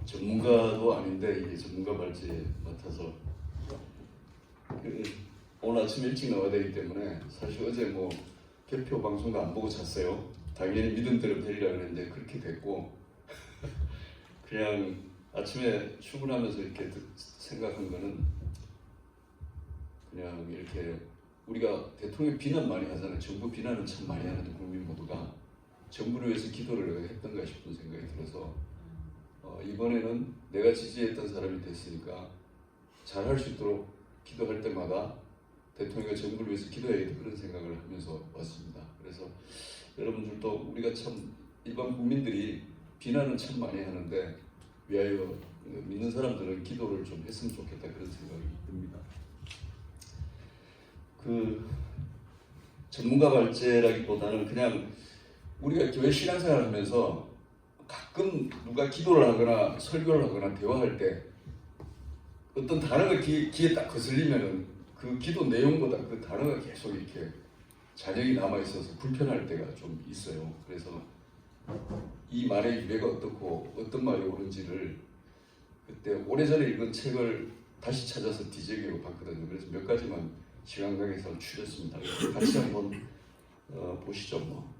전문가도 아닌데 이게 전문가 발제에 맡아서 오늘 아침 일찍 나와야 되기 때문에 사실 어제 뭐 개표 방송도 안 보고 잤어요. 당연히 믿은 대로 되리라 그랬는데 그렇게 됐고 그냥 아침에 출근하면서 이렇게 생각한 거는 그냥 이렇게 우리가 대통령 비난 많이 하잖아요. 정부 비난은 참 많이 하는데 국민 모두가 정부를 위해서 기도를 했던가 싶은 생각이 들어서 이번에는 내가 지지했던 사람이 됐으니까 잘할 수 있도록 기도할 때마다 대통령과 정부를 위해서 기도해야겠다 그런 생각을 하면서 왔습니다. 그래서 여러분들도 우리가 참 일반 국민들이 비난은 참 많이 하는데 위하여 믿는 사람들은 기도를 좀 했으면 좋겠다 그런 생각이 듭니다. 그 전문가 발제라기보다는 그냥 우리가 교회 신앙생활을 하면서 가끔 누가 기도를 하거나 설교를 하거나 대화할 때 어떤 단어가 귀에 딱 거슬리면은 그 기도 내용보다 그 단어가 계속 이렇게 잔영이 남아 있어서 불편할 때가 좀 있어요. 그래서 이 말의 유래가 어떻고 어떤 말이 옳은지를 그때 오래전에 읽은 책을 다시 찾아서 뒤적여 봤거든요. 그래서 몇 가지만 시간 관계상 추렸습니다. 같이 한번 보시죠. 뭐.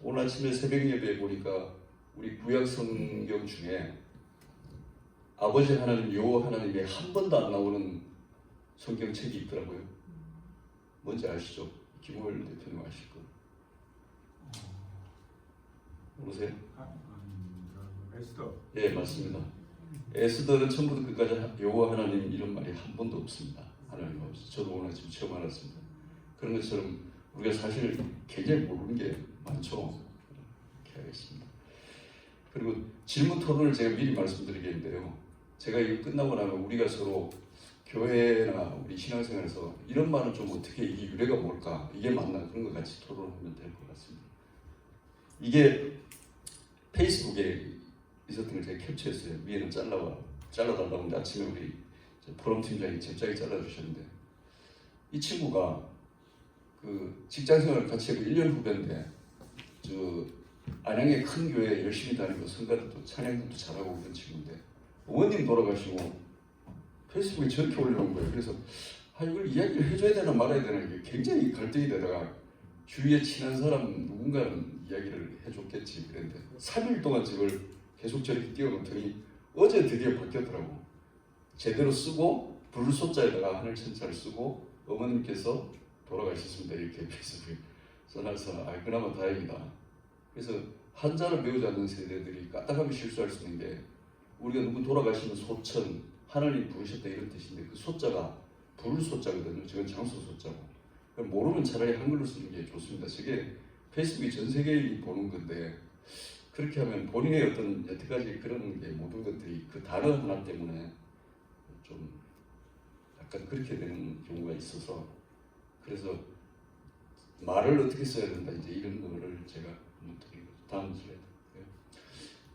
오늘 아침에 새벽 예배에 보니까 우리 구약 성경 중에 아버지 하나님, 여호와 하나님이 한 번도 안 나오는 성경책이 있더라고요. 뭔지 아시죠? 김호열 대표님 아실 거. 모르세요? 에스더. 예, 맞습니다. 에스더는 처음부터 끝까지 여호와 하나님 이런 말이 한 번도 없습니다. 하나님 없어. 저도 오늘 아침 처음 알았습니다. 그런 것처럼 우리가 사실 굉장히 모르는 게 많죠. 이렇게 하겠습니다. 그리고 질문 토론을 제가 미리 말씀드리겠는데요. 제가 이거 끝나고 나면 우리가 서로 교회나 우리 신앙생활에서 이런 말은 좀 어떻게 이게 유래가 뭘까? 이게 맞나? 그런 거 같이 토론하면 될 것 같습니다. 이게 페이스북에 있었던 걸 제가 캡처했어요. 위에는 잘라달라고 하는데 아침에 우리 포럼 팀장이 갑자기 잘라주셨는데 이 친구가 그 직장생활을 같이 하고 1년 후배인데 저 안양의 큰 교회 열심히 다니고 성가들도 찬양도 잘하고 그런 친구인데 어머님 돌아가시고 페이스북에 저렇게 올려놓은 거예요. 그래서 이걸 이야기를 해줘야 되나 말아야 되나 이게 굉장히 갈등이 되다가 주위에 친한 사람 누군가는 이야기를 해줬겠지 그랬는데 3일 동안 저걸 계속 저렇게 띄워놓더니 어제 드디어 바뀌었더라고. 제대로 쓰고 불소자에다가 하늘천자를 쓰고 어머님께서 돌아가셨습니다 이렇게 페이스북에 써놔서 그나마 다행이다. 그래서 한자를 배우지 않는 세대들이 까딱하면 실수할 수 있는 게 우리가 누구 돌아가시면 소천 하나님 부르셨다 이런 뜻인데 그 소자가 부를 소자거든요. 저건 장소 소자고 모르면 차라리 한글로 쓰는 게 좋습니다. 저게 페이스북이 전 세계인이 보는 건데 그렇게 하면 본인의 어떤 여태까지 그런 게 모든 것들이 그 단어 하나 때문에 좀 약간 그렇게 되는 경우가 있어서 그래서 말을 어떻게 써야 된다 이제 이런 거를 제가 드리고 다음 슬라이드.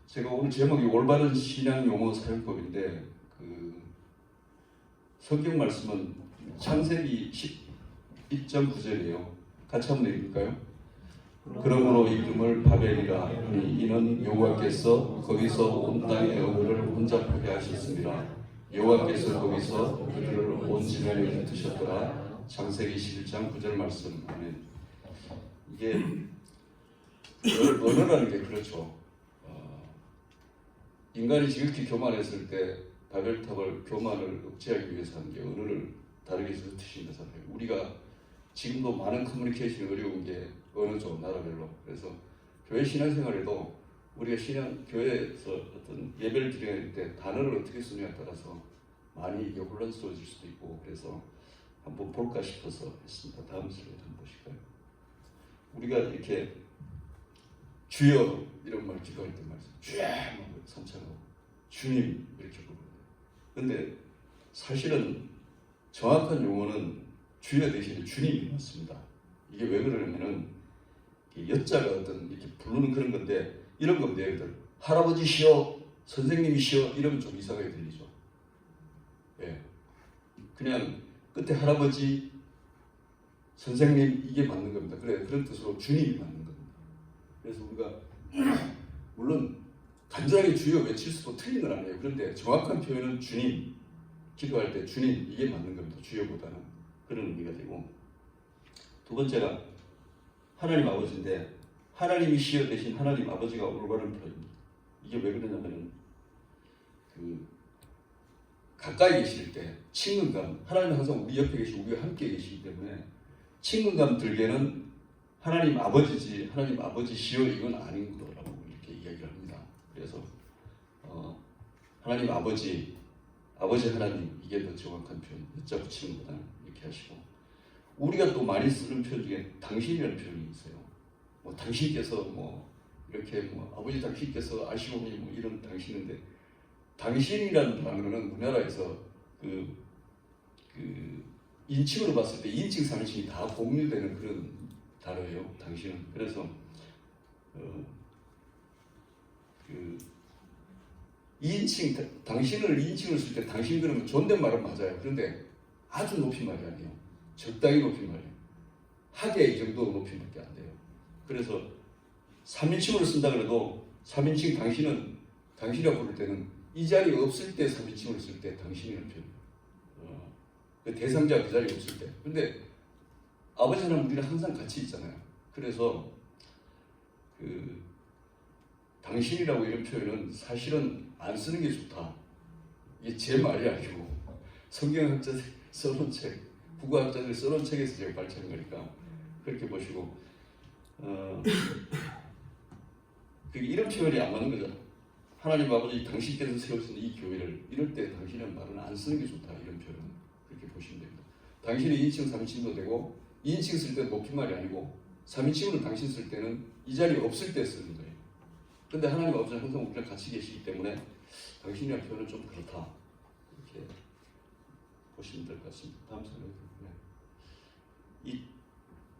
제가 오늘 제목이 올바른 신앙 용어 사용법인데 그 성경 말씀은 창세기 11.9절이에요. 같이 한번 읽을까요? 그러므로 이름을 바벨이라 하니 이는 여호와께서 거기서 온 땅의 어부를 혼잡하게 하셨습니다. 여호와께서 거기서 그들을 온 지면에 흩으셨더라. 창세기 11장 9절 말씀. 아멘. 이게 언어라는 게 그렇죠. 인간이 지극히 교만했을 때 바벨탑을 교만을 억제하기 위해서 한 게 언어를 다르게 흩으신 거잖아요. 우리가 지금도 많은 커뮤니케이션이 어려운 게 언어죠, 나라별로. 그래서 교회 신앙생활에도 우리가 교회에서 어떤 예배를 드릴 때 단어를 어떻게 쓰느냐에 따라서 많이 이게 혼란스러워질 수도 있고 그래서 한번 볼까 싶어서 했습니다. 다음 슬라이드 한번 보실까요? 우리가 이렇게 주여 이런 말 기도할 때 말이죠. 주여 삼창하고 주님 이렇게 부르거든요. 근데 사실은 정확한 용어는 주여 대신에 주님이 맞습니다. 이게 왜 그러냐면은 여자가 어떤 이렇게 부르는 그런 건데 이런 겁니다. 예를 들어 할아버지시여 선생님이시여 이러면 좀 이상하게 들리죠. 예. 그냥 끝에 할아버지 선생님 이게 맞는 겁니다. 그래 그런 뜻으로 주님이 맞는 겁니다. 그래서 우리가 물론 간절하게 주여 외칠 수도 틀린 건 아니에요. 그런데 정확한 표현은 주님, 기도할 때 주님 이게 맞는 겁니다. 주여보다는 그런 의미가 되고, 두 번째가 하나님 아버지인데 하나님이 시여 대신 하나님 아버지가 올바른 표현입니다. 이게 왜 그러냐면 가까이 계실 때 친근감, 하나님은 항상 우리 옆에 계시고 우리와 함께 계시기 때문에 친근감 들게는 하나님 아버지지 하나님 아버지시여 이건 아닌 거라고 이렇게 이야기를 합니다. 그래서 하나님 아버지 하나님 이게 더 정확한 표현, 여자 붙이는 거다 이렇게 하시고, 우리가 또 많이 쓰는 표현 중에 당신이라는 표현이 있어요. 뭐 당신께서 뭐 이렇게 뭐 아버지 당신께서 아시오니 뭐 이런 당신인데, 당신이라는 단어는 우리나라에서 그 인칭으로 봤을 때 인칭, 상칭이 다 공유되는 그런 단어예요. 당신은. 그래서 이인칭, 당신을 이인칭으로 쓸 때 당신 그러면 존댓말은 맞아요. 그런데 아주 높임말이 아니에요. 적당히 높임말이에요. 하게 이 정도 높임밖에 안 돼요. 그래서 3인칭으로 쓴다 그래도 3인칭 당신은 당신이라고 부를 때는 이 자리에 없을 때 3인칭으로 쓸 때 당신이라는 표현이에요. 그 대상자 그 자리에 없을 때. 근데 아버지랑 우리는 항상 같이 있잖아요. 그래서 당신이라고 이런 표현은 사실은 안 쓰는 게 좋다. 이게 제 말이 아니고 성경학자들이 써놓은 책, 국어학자들이 써놓은 책에서 제가 발췌한 거니까 그렇게 보시고, 이런 표현이 안 맞는 거죠. 하나님 아버지 당신께서 세우신 이 교회를 이럴 때 당신이라는 말은 안 쓰는 게 좋다. 이런 표현은 그렇게 보시면 됩니다. 당신이 2인칭, 3인칭도 되고 2인칭 쓸 때는 높임말이 아니고 3인칭으로 당신 쓸 때는 이 자리에 없을 때 쓰는 거예요. 근데 하나님 아버지는 항상 우리랑 같이 계시기 때문에 당신이라는 표현은 좀 그렇다. 이렇게 보시면 될 것 같습니다. 다음 슬라이드.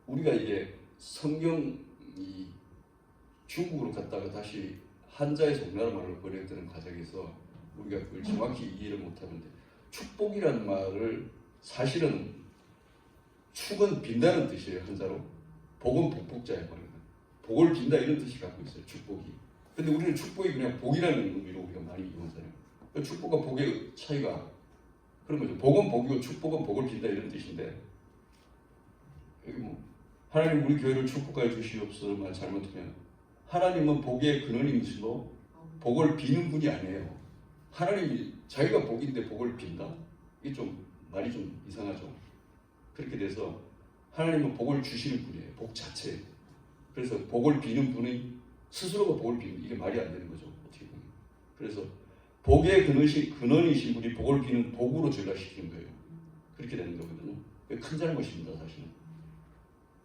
우리가 이게 성경 중국으로 갔다가 다시 한자에서 우리나라 말로 번역되는 과정에서 우리가 그걸 정확히 이해를 못하는데, 축복이라는 말을 사실은 축은 빈다는 뜻이에요. 한자로. 복은 복복자예요. 복을 빈다 이런 뜻이 갖고 있어요. 축복이. 근데 우리는 축복이 그냥 복이라는 의미로 우리가 많이 이용하잖아요. 축복과 복의 차이가 그런 거죠. 복은 복이고 축복은 복을 빈다 이런 뜻인데, 여기 뭐 하나님 우리 교회를 축복하여 주시옵소서 말 잘못하면 하나님은 복의 근원이시도 복을 비는 분이 아니에요. 하나님이 자기가 복인데 복을 빈다? 이게 좀 말이 좀 이상하죠. 그렇게 돼서 하나님은 복을 주시는 분이에요. 복 자체. 그래서 복을 비는 분이 스스로가 복을 비는, 이게 말이 안 되는 거죠. 어떻게 보면. 그래서 복의 근원이신 분이 복을 비는 복으로 전락시키는 거예요. 그렇게 되는 거거든요. 큰 잘못입니다. 사실은.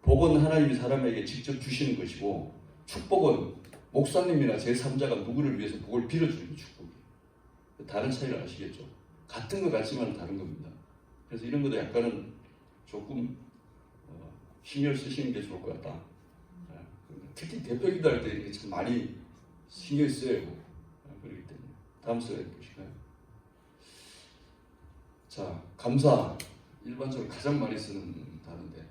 복은 하나님이 사람에게 직접 주시는 것이고, 축복은 목사님이나 제3자가 누구를 위해서 복을 빌어주는 게 축복이에요. 다른 차이를 아시겠죠? 같은 것 같지만 다른 겁니다. 그래서 이런 것도 약간은 조금 신경 쓰시는 게 좋을 것 같다. 특히 대표 기도할 때 이게 참 많이 신경 써요. 그렇기 때문에. 다음 슬라이드 보실까요? 자, 감사. 일반적으로 가장 많이 쓰는 단어인데,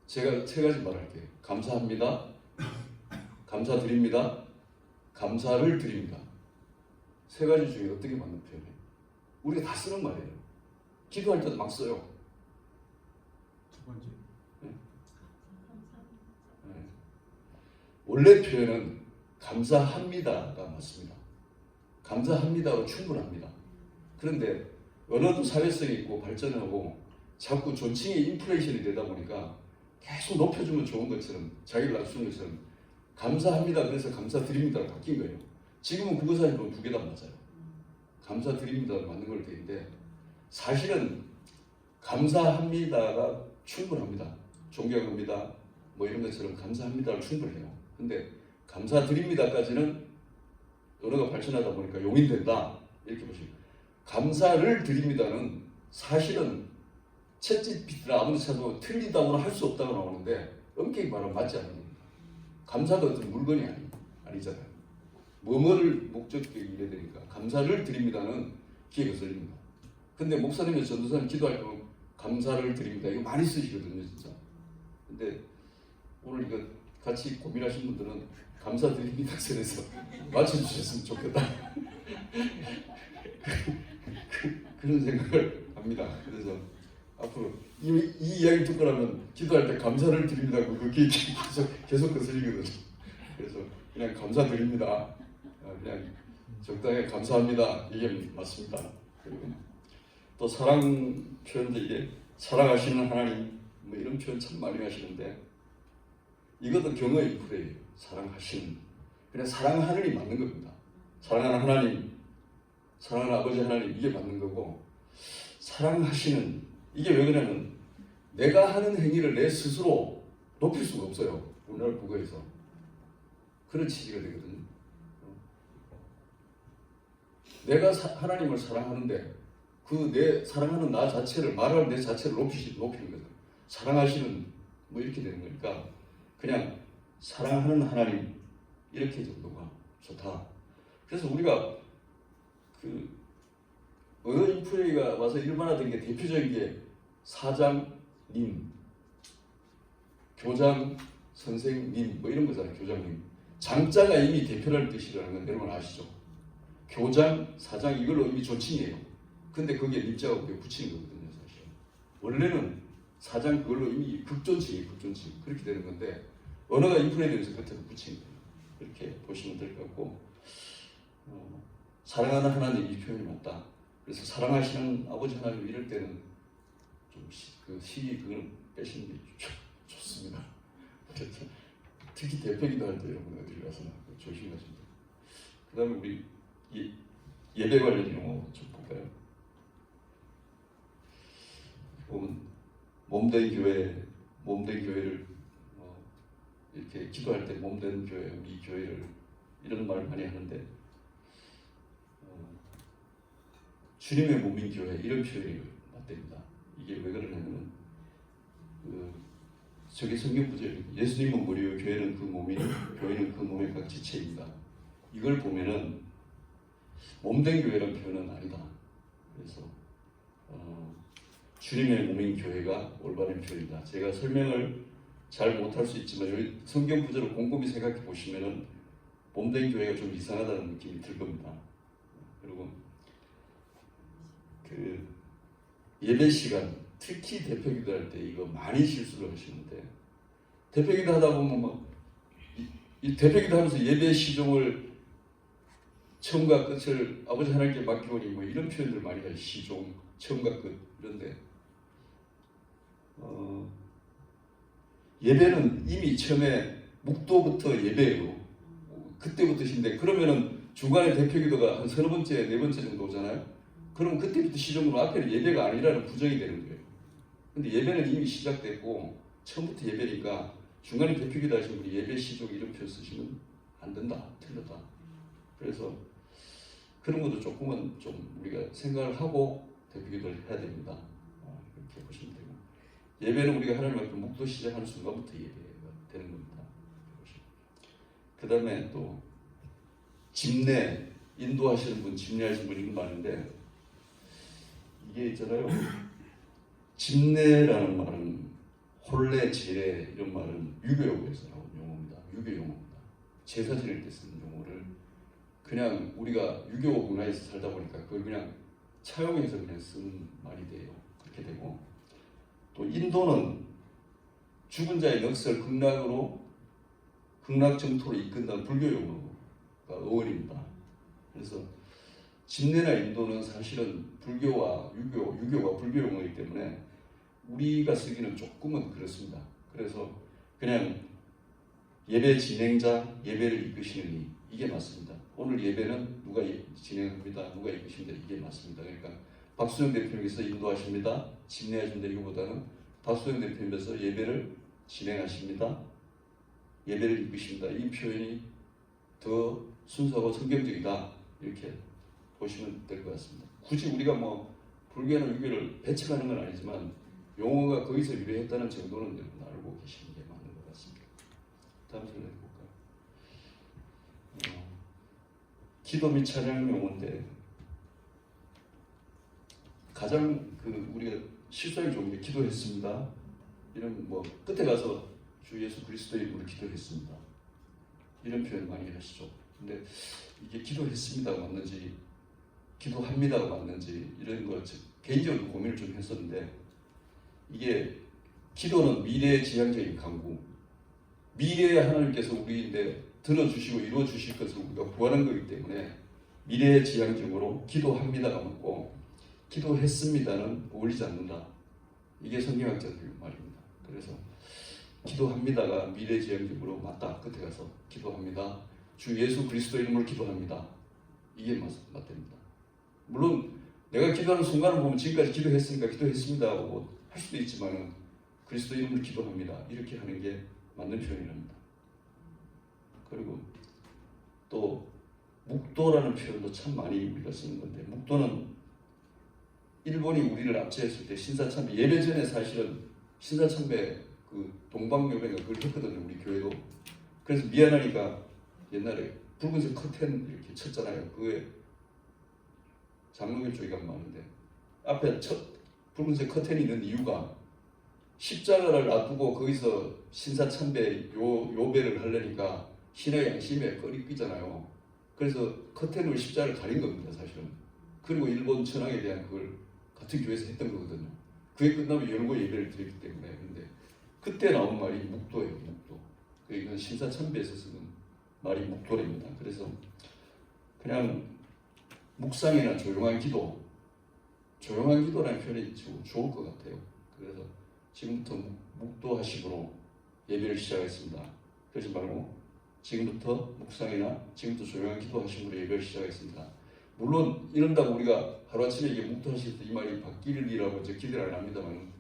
제가 세 가지 말할게요. 감사합니다. 감사드립니다. 감사를 드립니다. 세 가지 중에 어떻게 맞는 표현이에요? 우리가 다 쓰는 말이에요. 기도할 때도 막 써요. 두 번째. 네. 네. 원래 표현은 감사합니다가 맞습니다. 감사합니다로 충분합니다. 그런데 언어도 사회성이 있고 발전하고 자꾸 존칭이 인플레이션이 되다 보니까 계속 높여주면 좋은 것처럼, 자기를 낮추는 것처럼 감사합니다. 그래서 감사드립니다로 바뀐 거예요. 지금은 국어 사실 보면 두 개 다 맞아요. 감사드립니다 맞는 걸 되는데, 사실은 감사합니다가 충분합니다. 존경합니다. 뭐 이런 것처럼 감사합니다로 충분해요. 근데 감사드립니다까지는 언어가 발전하다 보니까 용인된다. 이렇게 보시면, 감사를 드립니다는 사실은 챗GPT나 아무리 찾아도 틀리다고는 할 수 없다고 나오는데 엄격히 말하면 맞지 않는 겁니다. 감사가 어떤 물건이 아니잖아요. 뭐뭐를 목적격이 이래 되니까 감사를 드립니다는 귀에 거슬립니다. 근데 목사님과 전도사님 기도할 때 감사를 드립니다. 이거 많이 쓰시거든요, 진짜. 근데 오늘 이거 같이 고민하신 분들은 감사드립니다 선에서 맞춰주셨으면 좋겠다. 그런 생각을 합니다. 그래서 앞으로 이 이야기 듣고 나면 기도할 때 감사를 드립니다. 그게 계속 거슬리거든요. 그래서 그냥 감사드립니다. 그냥 적당히 감사합니다. 이게 맞습니다. 그리고 또 사랑 표현도 이게 사랑하시는 하나님 뭐 이런 표현 참 많이 하시는데 이것도 경어의 인프레예요. 사랑하시는 그냥 사랑하늘이 맞는 겁니다. 사랑하는 하나님, 사랑하는 아버지 하나님 이게 맞는 거고 사랑하시는 이게 왜 그러냐면 내가 하는 행위를 내 스스로 높일 수가 없어요. 오늘 국어에서 그런 취지가 되거든요. 내가 하나님을 사랑하는데 그 내 사랑하는 나 자체를 말하는 내 자체를 높이는 거죠. 사랑하시는 뭐 이렇게 되는 거니까 그냥 사랑하는 하나님 이렇게 정도가 좋다. 그래서 우리가 그 언어 인프레가 와서 일반화된 게 대표적인 게 사장님, 교장 선생님 뭐 이런 거잖아요. 교장님. 장자가 이미 대표라는 뜻이라는 건 여러분 아시죠? 교장, 사장 이걸로 이미 조칭이에요. 근데 거기에 님자가 붙이는 거거든요. 사실 원래는 사장 그걸로 이미 극존칭이에요. 극존칭 그렇게 되는 건데 언어가 인프레되면서 끝에도 붙이는 거예요. 그렇게 보시면 될 것 같고 사랑하는 하나님 이 표현이 맞다. 그래서 사랑하시는 아버지 하나님 이럴 때는 좀 그 시 그거는 빼시는 게 좋습니다. 특히 대표기도 할 때 여러분 어디 가서나 조심하십니다. 그 다음에 우리 예배 관련 용어 좀 볼까요? 보면 몸된 교회를 이렇게 기도할 때 몸된 교회, 우리 교회를 이런 말 많이 하는데 주님의 몸인 교회 이런 표현이 맞답니다. 이게 왜 그러냐면 저게 성경 구절이 예수님은 머리요 교회는 그 몸이니 교회는 그 몸의 각 지체입니다. 이걸 보면은 몸된 교회라는 표현은 아니다. 그래서 주님의 몸인 교회가 올바른 표현이다. 제가 설명을 잘 못할 수 있지만 여기 성경 구절을 곰곰이 생각해 보시면은 몸된 교회가 좀 이상하다는 느낌이 들 겁니다. 그리고 그 예배 시간 특히 대표기도 할 때 이거 많이 실수를 하시는데 대표기도 하다 보면 이 대표기도 하면서 예배 시종을 처음과 끝을 아버지 하나님께 맡기오니 뭐 이런 표현들 많이 해요. 시종, 처음과 끝 이런데 예배는 이미 처음에 묵도부터 예배예요. 그때부터 신데 그러면은 중간에 대표기도가 한 서너 번째, 네 번째 정도잖아요. 그럼 그때부터 시종으로 앞에는 예배가 아니라는 부정이 되는 거예요. 근데 예배는 이미 시작됐고 처음부터 예배니까 중간에 대표기도 하신 분이 예배 시종 이런 표현 쓰시면 안 된다, 틀렸다. 그래서 그런 것도 조금은 좀 우리가 생각을 하고 대표기도를 해야 됩니다. 이렇게 보시면 되고 예배는 우리가 하나님 앞에 묵도 시작하는 순간부터 예배가 되는 겁니다. 그 다음에 또 집례 인도하시는 분, 집례하시는 분이 많은데 이게 있잖아요. 집례라는 말은 혼례, 제례 이런 말은 유교용어에서 나온 용어입니다. 유교 용어입니다. 제사 지낼 때 쓰는 용어를 그냥 우리가 유교 문화에서 살다 보니까 그걸 그냥 차용해서 그냥 쓰는 말이 돼요. 그렇게 되고 또 인도는 죽은 자의 넋을 극락 정토로 이끈다는 불교 용어가 어원입니다. 그래서 집례나 인도는 사실은 불교와 유교가 불교 용어이기 때문에 우리가 쓰기는 조금은 그렇습니다. 그래서 그냥 예배 진행자, 예배를 이끄시는 이게 맞습니다. 오늘 예배는 누가 진행합니다. 누가 이끄십니다. 이게 맞습니다. 그러니까 박수영 대표님께서 인도하십니다. 집례하십니다. 이거보다는 박수영 대표님께서 예배를 진행하십니다. 예배를 이끄십니다. 이 표현이 더 순수하고 성경적이다. 이렇게 보시면 될 것 같습니다. 굳이 우리가 뭐 불교나 유교를 배척하는 건 아니지만 용어가 거기서 유래했다는 정도는 알고 계시는 게 맞는 것 같습니다. 다음 슬라이드 볼까요? 기도 및 찬양 용어인데 가장 우리가 실수하기 좋은 게 기도했습니다. 이런 뭐 끝에 가서 주 예수 그리스도의 이름으로 기도했습니다. 이런 표현 많이 하시죠. 근데 이게 기도했습니다가 맞는지 기도합니다가 맞는지 이런 거 개인적으로 고민을 좀 했었는데, 이게 기도는 미래의 지향적인 강구, 미래에 하나님께서 우리인데 들어주시고 이루어주실 것을 우리가 구하는 거기 때문에 미래의 지향적으로 기도합니다가 맞고 기도했습니다는 어울리지 않는다. 이게 성경학자들 말입니다. 그래서 기도합니다가 미래지향적으로 맞다. 끝에 가서 기도합니다. 주 예수 그리스도 이름으로 기도합니다. 이게 맞답니다. 물론 내가 기도하는 순간을 보면 지금까지 기도했으니까 기도했습니다 하고 할 수도 있지만 그리스도 이름으로 기도합니다. 이렇게 하는 게 맞는 표현이랍니다. 그리고 또 묵도라는 표현도 참 많이 우리가 쓰는 건데, 묵도는 일본이 우리를 압제했을 때 신사참배 예배 전에 사실은 신사참배 그 동방요배가 그걸 했거든요. 우리 교회도. 그래서 미안하니까 옛날에 붉은색 커튼 이렇게 쳤잖아요. 그에 장로교 쪽이 많은데 앞에 붉은색 커튼이 있는 이유가 십자가를 놔두고 거기서 신사참배 요배를 하려니까 신의 양심에 꺼리끼잖아요. 그래서 커튼으로 십자가를 가린 겁니다, 사실은. 그리고 일본 천황에 대한 그걸 같은 교회에서 했던 거거든요. 그게 끝나면 열고 예배를 드렸기 때문에. 근데 그때 나온 말이 묵도예요, 묵도. 이건 신사참배에서 쓰는 말이 묵도랍니다. 그래서 그냥 묵상이나 조용한 기도라는 표현이 좋을 것 같아요. 그래서 지금부터 묵도하심으로 예배를 시작하겠습니다. 그러지 말고 지금부터 묵상이나 지금부터 조용한 기도하심으로 예배를 시작하겠습니다. 물론 이런다고 우리가 하루아침에 이게 묵도하실 때 이 말이 바뀌리라고 기대를 안 합니다만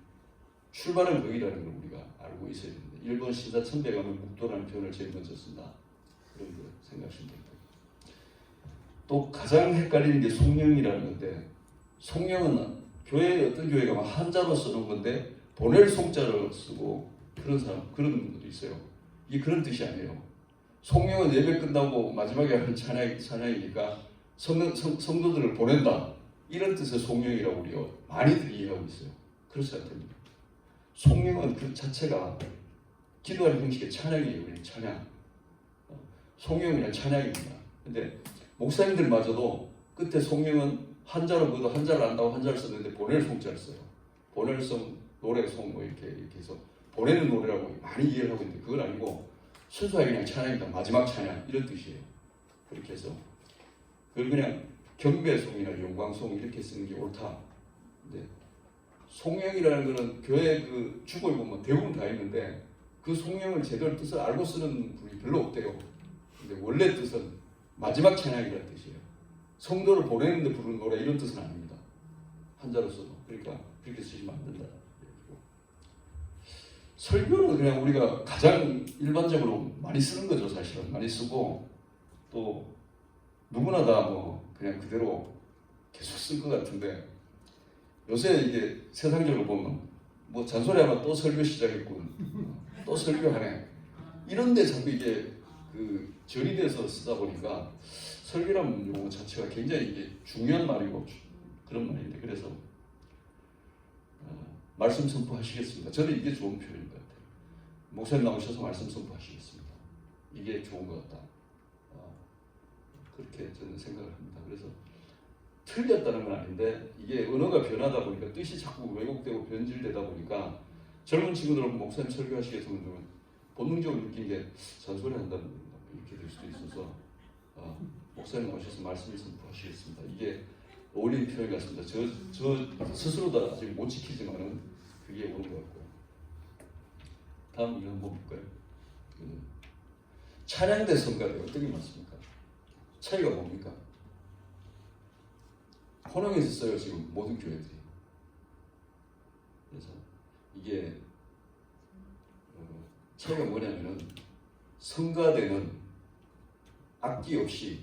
출발은 거기라는 걸 우리가 알고 있어야 됩니다. 일본 신사참배 가면 묵도라는 표현을 제일 먼저 쓴다. 그런 거 생각하시면 됩니다. 또 가장 헷갈리는 게 송영이라는 건데, 송영은 교회 어떤 교회 가면 한자로 쓰는 건데 보낼 송자를 쓰고 그런 그런 분들도 있어요. 이게 그런 뜻이 아니에요. 송영은 예배 끝나고 마지막에 하는 찬양이니까 성도들을 보낸다. 이런 뜻의 송영이라고 우리가 많이들 이해하고 있어요. 그렇지 않답니다. 송영은 그 자체가 기도하는 형식의 찬양이에요. 그냥 찬양. 송영은 그냥 찬양입니다. 근데 목사님들마저도 끝에 송영은 한자로 그도 한자를 안다고 한자를 썼는데 보낼 송자를 써요. 보낼 송, 노래 송 뭐 이렇게 해서 보내는 노래라고 많이 이해를 하고 있는데 그건 아니고 순수하게 그냥 찬양이다. 마지막 찬양 이런 뜻이에요. 그렇게 해서 그걸 그냥 경배송이나 영광송 이렇게 쓰는 게 옳다. 근데 송영이라는 거는 교회 그 주보에 보면 대부분 다 있는데 그 송영을 제대로 뜻을 알고 쓰는 분이 별로 없대요. 근데 원래 뜻은 마지막 찬양이라는 뜻이에요. 성도를 보내는데 부르는 노래 이런 뜻은 아닙니다. 한자로 써도. 그러니까 그렇게 쓰시면 안 된다. 설교는 그냥 우리가 가장 일반적으로 많이 쓰는 거죠. 사실은 많이 쓰고 또 누구나 다 뭐 그냥 그대로 계속 쓸 것 같은데, 요새 이게 세상적으로 보면 뭐 잔소리하면 또 설교 시작했군, 또 설교하네, 이런데 자꾸 이게 그 절이 돼서 쓰다 보니까 설교라는 용어 자체가 굉장히 이게 중요한 말이고 그런 말인데, 그래서 말씀 선포하시겠습니다. 저는 이게 좋은 표현인 것 같아요. 목사님 나오셔서 말씀 선포하시겠습니다. 이게 좋은 것 같다. 그렇게 저는 생각을 합니다. 그래서 틀렸다는 건 아닌데 이게 언어가 변하다 보니까 뜻이 자꾸 왜곡되고 변질되다 보니까 젊은 친구들은 목사님 설교하시겠으면 본능적으로 느낀 게 잔소리 한다는 겁니다. 이렇게 될 수도 있어서 목사님 나오셔서 말씀을 선포하시겠습니다. 이게 어울리는 표현 같습니다. 저 스스로도 아직 못 지키지만은 그게 옳은 것 같고. 다음 이거 한번 볼까요? 찬양대 성가대 어떤 게 맞습니까? 차이가 뭡니까? 혼용해서 써요 지금 모든 교회들이. 그래서 이게 차이가 뭐냐면은 성가대는 악기 없이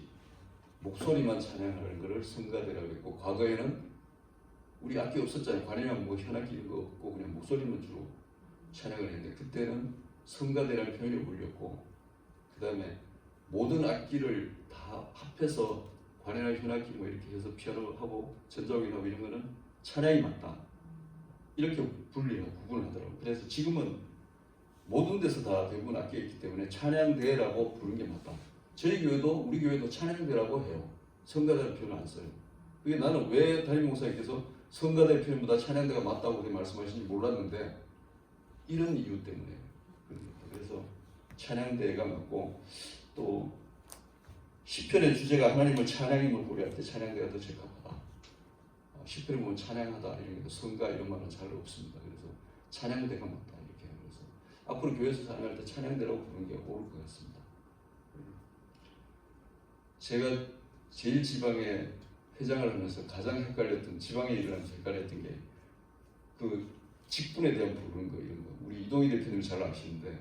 목소리만 찬양하는 것을 성가대라고 했고, 과거에는 우리 악기 없었잖아요. 관이랑 뭐 현악기 이런 거 없고 그냥 목소리만 주로 찬양을 했는데, 그때는 성가대라는 표현이 어울렸고, 그 다음에 모든 악기를 다 합해서 관이나 현악기 뭐 이렇게 해서 피아노하고 전자기하고 이런 거는 찬양이 맞다. 이렇게 분리하고 구분을 하더라고요. 그래서 지금은 모든 데서 다 대부분 악기였기 때문에 찬양대라고 부르는 게 맞다. 저희 교회도 우리 교회도 찬양대라고 해요. 성가대 표현을 안 써요. 그게 나는 왜 담임 목사님께서 성가대 표현보다 찬양대가 맞다고 그렇게 말씀하시는지 몰랐는데 이런 이유 때문에 그래서 찬양대가 맞고 또 시편의 주제가 하나님을 찬양임을 고려할 때 찬양대가 더 적합하다. 시편에 보면 찬양하다 이런 게 성가 이런 말은 잘 없습니다. 그래서 찬양대가 맞다 이렇게 그래서 앞으로 교회에서 찬양할 때 찬양대라고 부르는 게 옳을 것 같습니다. 제가 제일 지방에 회장을 하면서 가장 헷갈렸던 지방에 일어나면서 헷갈렸던 게 그 직분에 대한 부르는 거 이런 거 우리 이동희 대표님 잘 아시는데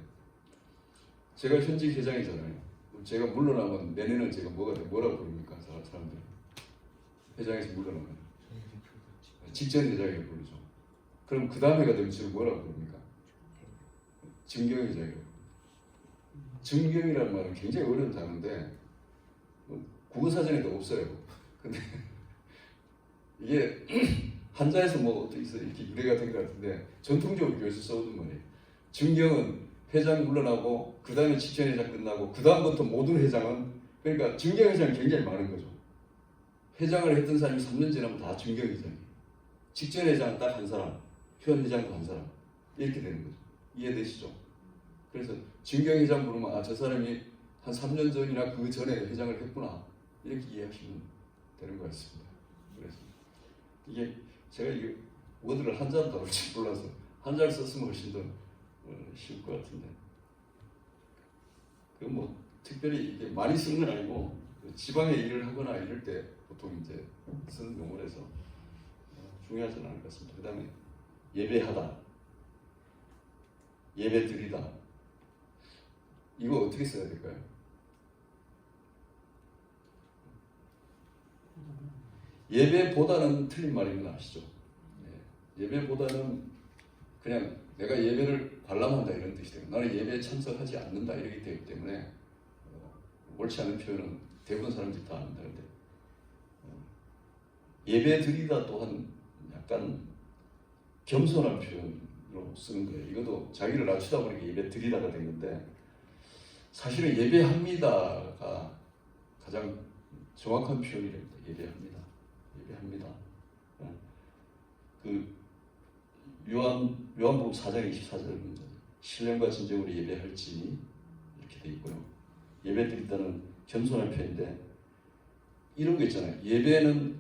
제가 현직 회장이잖아요. 제가 물러나면 내년은 제가 뭐라고 부릅니까 사람들 회장에서 물러나면 직전 회장이라고 부르죠. 그럼 그 다음 해가 되면 지금 뭐라고 부릅니까? 증경 회장이라고. 증경이라는 말은 굉장히 어려운 단어인데 국어사전에도 없어요. 근데 이게 한자에서 뭐 어떻게 있어 이렇게 유래가 된 것 같은데 전통적으로 교회에서 써오던 말이에요. 증경은 회장 물러나고 그 다음에 직전 회장 끝나고 그 다음부터 모든 회장은 그러니까 증경 회장이 굉장히 많은 거죠. 회장을 했던 사람이 3년 지나면 다 증경 회장이에요. 직전 회장은 딱 한 사람, 현 회장도 한 사람 이렇게 되는 거죠. 이해되시죠? 그래서 증경 회장 부르면 아 저 사람이 한 3년 전이나 그 전에 회장을 했구나 이렇게 이해하시면 되는 것 같습니다. 그래서 이게 제가 이 워드를 한자로 다룰 줄 몰라서 한자를 썼으면 훨씬 더 쉬울 것 같은데 그 뭐 특별히 이게 많이 쓰는 건 아니고 지방에 일을 하거나 이럴 때 보통 이제 쓰는 용어라서 중요하지는 않을 것 같습니다. 그 다음에 예배하다, 예배드리다 이거 어떻게 써야 될까요? 예배보다는 틀린 말인 건 아시죠? 예배보다는 그냥 내가 예배를 관람한다 이런 뜻이 되고 나는 예배에 참석하지 않는다 이렇게 되기 때문에 옳지 않은 표현은 대부분 사람들이 다 안다는데 예배 드리다 또한 약간 겸손한 표현으로 쓰는 거예요. 이것도 자기를 낮추다 보니까 예배 드리다가 된 건데 사실은 예배합니다가 가장 정확한 표현이랍니다. 예배합니다. 그 요한복음 4장 24절을 보면 신령과 진정으로 예배할지니 이렇게 돼 있고요. 예배 드린다는 겸손한 표현인데 이런 거 있잖아요. 예배는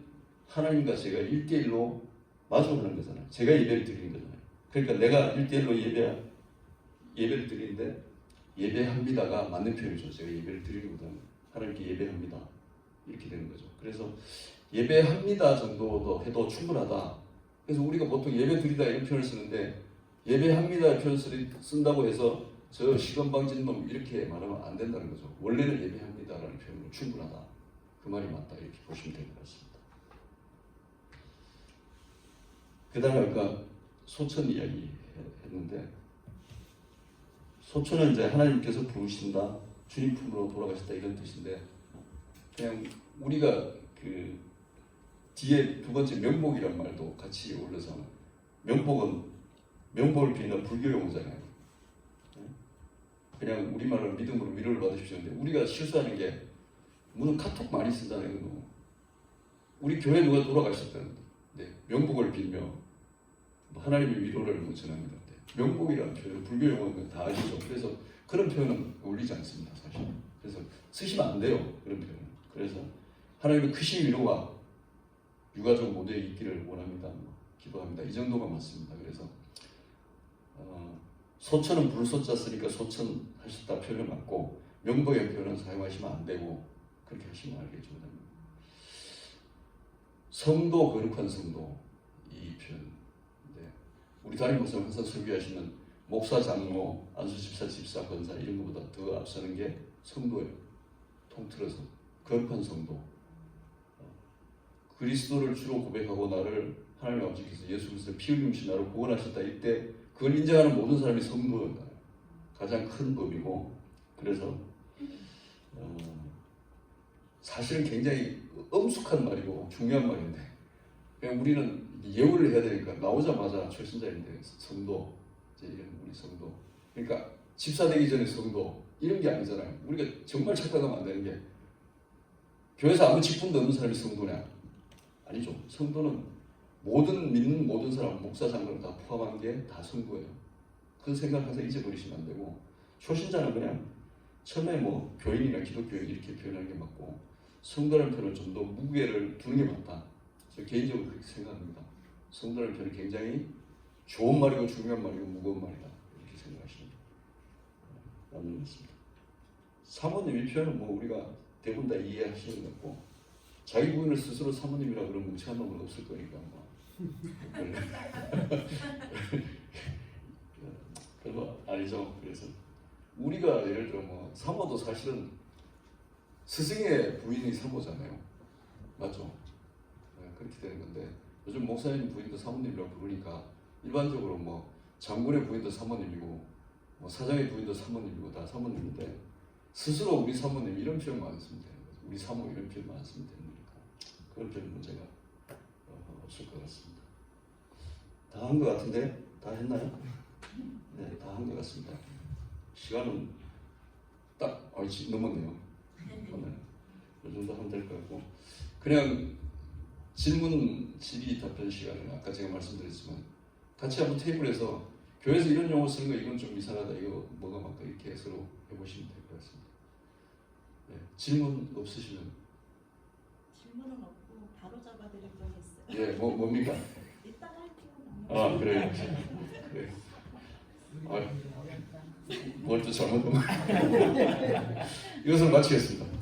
하나님과 제가 1대1로 마주하는 거잖아요. 제가 예배를 드리는 거잖아요. 그러니까 내가 1대1로 예배를 드리는데 예배합니다가 맞는 표현이죠. 제가 예배를 드리는 것보다는 하나님께 예배합니다. 이렇게 되는 거죠. 그래서 예배합니다 정도도 해도 충분하다. 그래서 우리가 보통 예배 드리다 이런 표현을 쓰는데 예배합니다 표현을 쓴다고 해서 저 시건방진 놈 이렇게 말하면 안 된다는 거죠. 원래는 예배합니다라는 표현으로 충분하다. 그 말이 맞다 이렇게 보시면 될 것 같습니다. 그 다음에 아까 소천 이야기 했는데 소천은 이제 하나님께서 부르신다, 주님 품으로 돌아가셨다 이런 뜻인데 그냥 우리가 그 뒤에 두 번째 명복이란 말도 같이 올려서 명복은 명복을 비는 불교 용어잖아요. 그냥 우리말로 믿음으로 위로를 받으십시오. 근데 우리가 실수하는 게 무슨 카톡 많이 쓰잖아요. 우리 교회 누가 돌아가셨다는데 명복을 빌며 하나님의 위로를 못 전합니다. 명복이라는 표현은 불교 용어는 다 아시죠. 그래서 그런 표현은 어울리지 않습니다. 사실. 그래서 쓰시면 안 돼요. 그런 표현은. 그래서 하나님의 크신 위로가 유가족 모두에 있기를 원합니다. 기도합니다. 이 정도가 맞습니다. 그래서 소천은 불소자 쓰니까 소천 하셨다 표현을 맞고 명복의 표현은 사용하시면 안 되고 그렇게 하시면 알겠죠. 성도, 거룩한 성도 이 표현. 우리 담임 목사님 항상 설교하시는 목사, 장로, 안수 집사, 집사, 권사 이런 것보다 더 앞서는 게 성도예요. 통틀어서 거룩한 성도. 그리스도를 주로 고백하고 나를 하나님 아버지께서 예수 그리스도의 피 흘림으로 나를 구원하셨다. 이때 그걸 인정하는 모든 사람이 성도다. 가장 큰 법이고 그래서 사실은 굉장히 엄숙한 말이고 중요한 말인데 그냥 우리는 예우를 해야 되니까 나오자마자 출신자인데 성도 이제 이런 우리 성도 그러니까 집사 되기 전에 성도 이런 게 아니잖아요. 우리가 정말 착각하면 안 되는 게 교회에서 아무 직분도 없는 사람이 성도냐? 아니죠. 성도는 믿는 모든 사람, 목사, 장로를 다 포함한 게 다 성도예요. 그 생각 항상 잊어버리시면 안 되고 초신자는 그냥 처음에 뭐 교인이나 기독교인 이렇게 표현하는 게 맞고 성도라는 표현을 좀 더 무게를 두는 게 맞다. 저 개인적으로 그렇게 생각합니다. 성도라는 표현이 굉장히 좋은 말이고 중요한 말이고 무거운 말이다. 이렇게 생각하시면 남는 습니다 사모님 이 표현은 뭐 우리가 대부분 다 이해하시는 것 같고 자기 부인을 스스로 사모님이라 그러면 멍청한 놈은 없을 거니까 뭐. 별로 아니죠. 그래서 우리가 예를 들어 뭐 사모도 사실은 스승의 부인이 사모잖아요. 맞죠? 네, 그렇게 되는 건데 요즘 목사님 부인도 사모님이라고 부르니까 일반적으로 뭐 장군의 부인도 사모님이고 뭐 사장의 부인도 사모님이고 다 사모님인데 스스로 우리 사모님 이런 표현만 안 쓰면 되는 거죠. 우리 사모 이런 표현만 안 쓰면 되는 거니까 그런 별 문제가 없을 것 같습니다. 다 한 것 같은데? 다 했나요? 네, 다 한 것 같습니다. 시간은 딱 넘었네요. 오늘 이 정도 하면 될 것 같고 그냥 질문 질의 답변 시간을 아까 제가 말씀드렸지만 같이 한번 테이블에서 교회에서 이런 용어 쓰는 거 이건 좀 이상하다 이거 뭐가 맞다 이렇게 서로 해보시면 될 것 같습니다. 네, 질문 없으시면 질문은 없고 바로 잡아드릴 거 있어요. 예, 뭡니까? 이따가 할게요. 아 그래요. 그래. 뭘 또 잘못한 거 이것을 마치겠습니다.